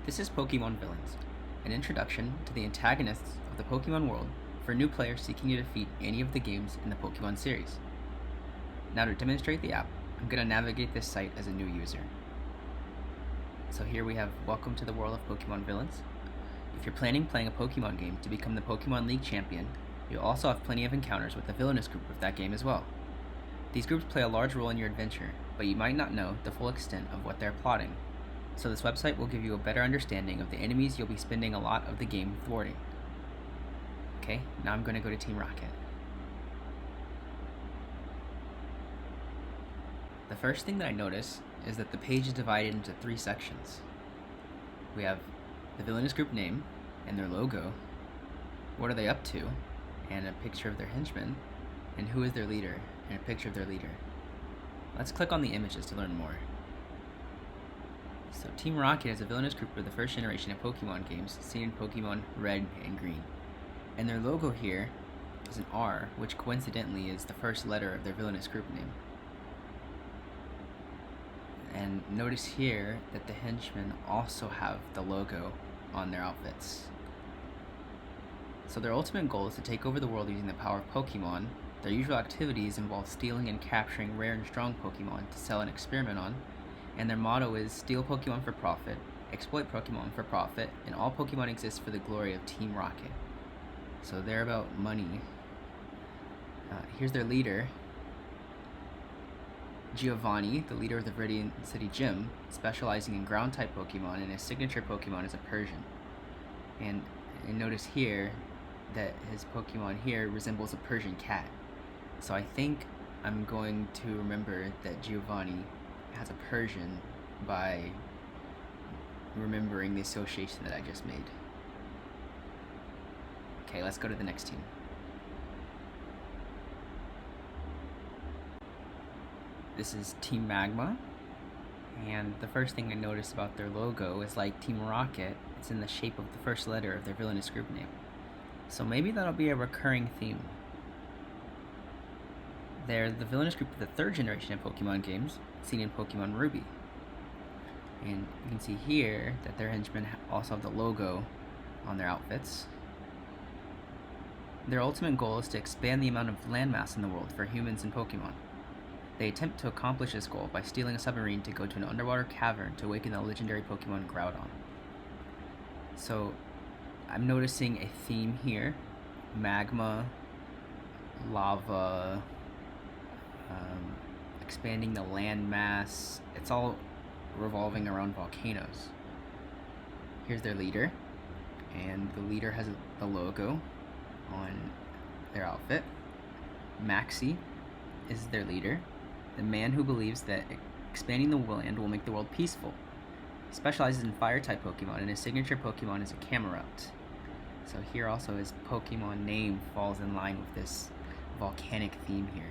This is Pokemon Villains, an introduction to the antagonists of the Pokemon world for new players seeking to defeat any of the games in the Pokemon series. Now to demonstrate the app, I'm going to navigate this site as a new user. So here we have Welcome to the World of Pokemon Villains. If you're playing a Pokemon game to become the Pokemon League champion, you'll also have plenty of encounters with the villainous group of that game as well. These groups play a large role in your adventure, but you might not know the full extent of what they're plotting. So this website will give you a better understanding of the enemies you'll be spending a lot of the game thwarting. Okay, now I'm going to go to Team Rocket. The first thing that I notice is that the page is divided into 3 sections. We have the villainous group name and their logo, what are they up to, and a picture of their henchmen, and who is their leader, and a picture of their leader. Let's click on the images to learn more. So Team Rocket is a villainous group of the first generation of Pokemon games seen in Pokemon Red and Green. And their logo here is an R, which coincidentally is the first letter of their villainous group name. And notice here that the henchmen also have the logo on their outfits. So their ultimate goal is to take over the world using the power of Pokemon. Their usual activities involve stealing and capturing rare and strong Pokemon to sell and experiment on. And their motto is steal Pokemon for profit, exploit Pokemon for profit, and all Pokemon exist for the glory of Team Rocket. So they're about money. Here's their leader, Giovanni, the leader of the Viridian City Gym, specializing in ground-type Pokemon, and his signature Pokemon is a Persian. And notice here that his Pokemon here resembles a Persian cat. So I think I'm going to remember that Giovanni has a Persian by remembering the association that I just made. Okay, let's go to the next team. This is Team Magma, and the first thing I noticed about their logo is like Team Rocket, it's in the shape of the first letter of their villainous group name. So maybe that'll be a recurring theme. They're the villainous group of the third generation of Pokemon games, seen in Pokemon Ruby. And you can see here that their henchmen also have the logo on their outfits. Their ultimate goal is to expand the amount of landmass in the world for humans and Pokemon. They attempt to accomplish this goal by stealing a submarine to go to an underwater cavern to awaken the legendary Pokemon Groudon. So I'm noticing a theme here: magma, lava, expanding the land mass. It's all revolving around volcanoes. Here's their leader, and the leader has the logo on their outfit. Maxie is their leader, the man who believes that expanding the land will make the world peaceful. He specializes in fire-type Pokemon, and his signature Pokemon is a Camerupt. So here also his Pokemon name falls in line with this volcanic theme here.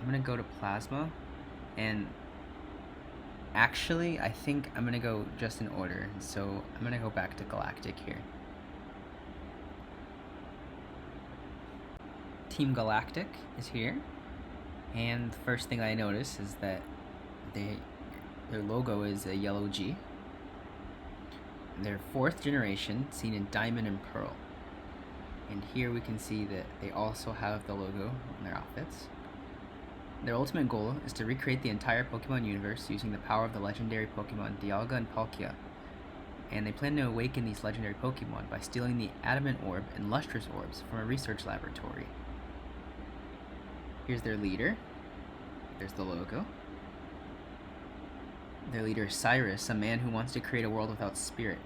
I'm gonna go to Plasma, and actually I think I'm gonna go just in order, so I'm gonna go back to Galactic here. Team Galactic is here, and the first thing I notice is that their logo is a yellow G. They're 4th generation, seen in Diamond and Pearl. And here we can see that they also have the logo on their outfits. Their ultimate goal is to recreate the entire Pokemon universe using the power of the legendary Pokemon Dialga and Palkia. And they plan to awaken these legendary Pokemon by stealing the Adamant Orb and Lustrous Orbs from a research laboratory. Here's their leader. There's the logo. Their leader is Cyrus, a man who wants to create a world without spirit.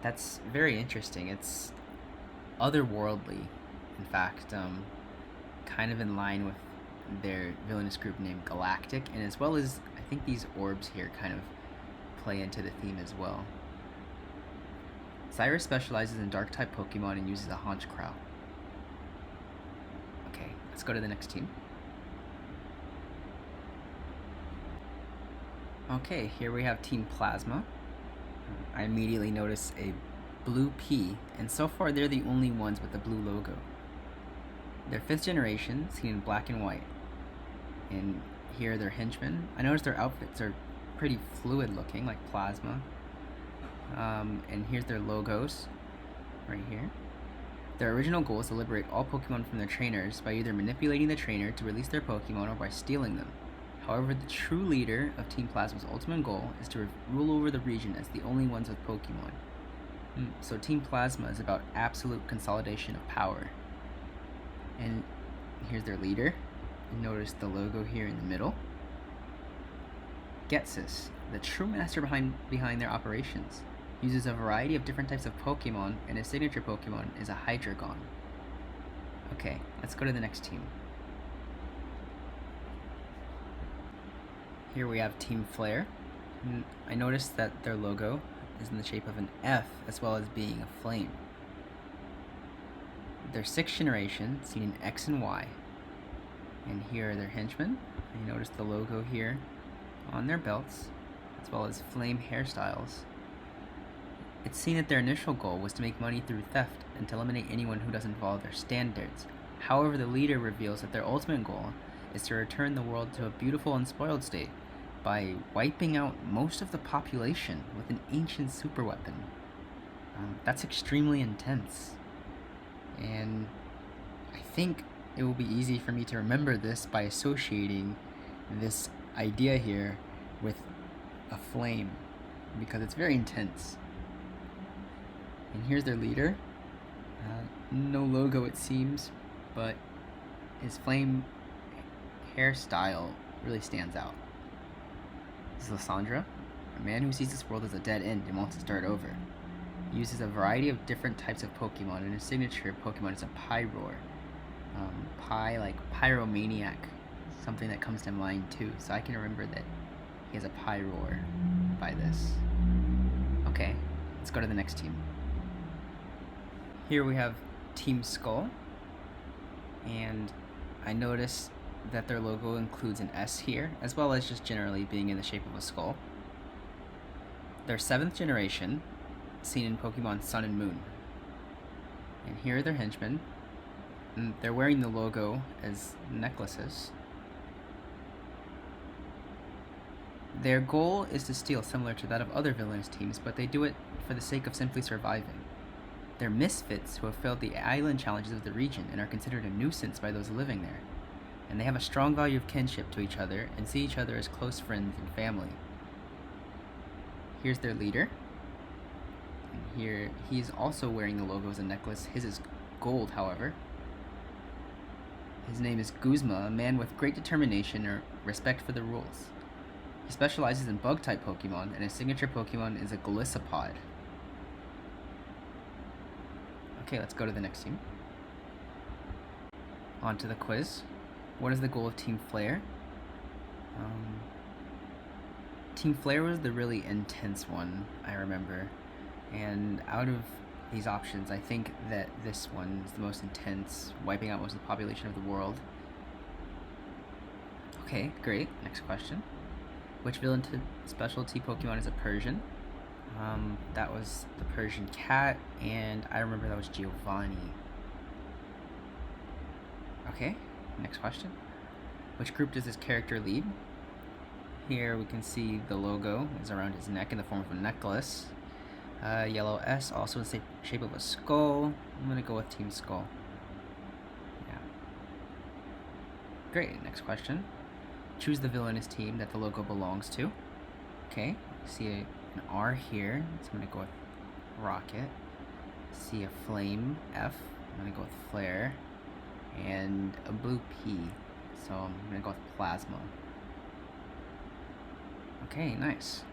That's very interesting. It's otherworldly, in fact, kind of in line with their villainous group named Galactic, and as well as I think these orbs here kind of play into the theme as well. Cyrus specializes in dark-type Pokemon and uses a Honchkrow. Okay, let's go to the next team. Okay, here we have Team Plasma. I immediately notice a blue P, and so far they're the only ones with the blue logo. They're 5th generation, seen in black and white. And here are their henchmen. I noticed their outfits are pretty fluid looking, like plasma. And here's their logos, right here. Their original goal is to liberate all Pokemon from their trainers by either manipulating the trainer to release their Pokemon or by stealing them. However, the true leader of Team Plasma's ultimate goal is to rule over the region as the only ones with Pokemon. So Team Plasma is about absolute consolidation of power. And here's their leader. Notice the logo here in the middle. Ghetsis, the true master behind their operations, uses a variety of different types of Pokemon, and his signature Pokemon is a Hydreigon. Okay, let's go to the next team. Here we have Team Flare. I noticed that their logo is in the shape of an F as well as being a flame. Their 6th generation, seen in X and Y. And here are their henchmen. You notice the logo here on their belts, as well as flame hairstyles. It's seen that their initial goal was to make money through theft and to eliminate anyone who doesn't follow their standards. However, the leader reveals that their ultimate goal is to return the world to a beautiful and spoiled state by wiping out most of the population with an ancient super weapon. That's extremely intense. And I think it will be easy for me to remember this by associating this idea here with a flame, because it's very intense. And here's their leader. No logo, it seems, but his flame hairstyle really stands out. This is Lysandra, a man who sees this world as a dead end and wants to start over. He uses a variety of different types of Pokemon, and his signature Pokemon is a Pyroar. Like Pyromaniac, something that comes to mind too, so I can remember that he has a Pyroar by this. Okay, let's go to the next team. Here we have Team Skull, and I noticed that their logo includes an S here, as well as just generally being in the shape of a skull. Their 7th generation, seen in Pokemon Sun and Moon. And here are their henchmen. And they're wearing the logo as necklaces. Their goal is to steal, similar to that of other villainous teams, but they do it for the sake of simply surviving. They're misfits who have failed the island challenges of the region and are considered a nuisance by those living there. And they have a strong value of kinship to each other and see each other as close friends and family. Here's their leader. And here he's also wearing the logo as a necklace. His is gold, however. His name is Guzma, a man with great determination or respect for the rules. He specializes in bug-type Pokemon, and his signature Pokemon is a Golisopod. Okay, let's go to the next team. On to the quiz. What is the goal of Team Flare? Team Flare was the really intense one, I remember. And out of these options, I think that this one is the most intense, wiping out most of the population of the world. Okay, great. Next question. Which villain specialty Pokemon is a Persian? That was the Persian cat, and I remember that was Giovanni. Okay, next question. Which group does this character lead? Here we can see the logo is around his neck in the form of a necklace. Yellow S, also in the shape of a skull. I'm gonna go with Team Skull. Yeah. Great, next question. Choose the villainous team that the logo belongs to. Okay, see an R here, so I'm gonna go with Rocket. See a flame F, I'm gonna go with Flare. And a blue P, so I'm gonna go with Plasma. Okay, nice.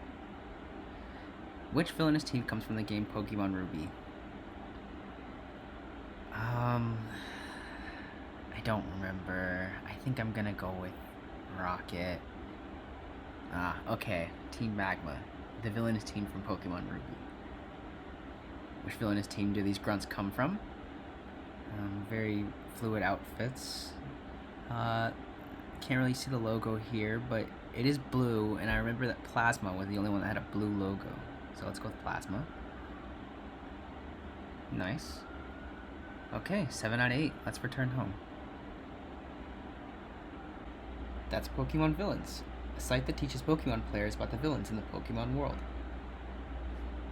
Which villainous team comes from the game Pokemon Ruby? I don't remember. I think I'm gonna go with Rocket. Okay. Team Magma, the villainous team from Pokemon Ruby. Which villainous team do these grunts come from? Very fluid outfits. Can't really see the logo here, but it is blue, and I remember that Plasma was the only one that had a blue logo. So let's go with Plasma. Nice. Okay, 7 out of 8. Let's return home. That's Pokemon Villains. a site that teaches Pokemon players about the villains in the Pokemon world.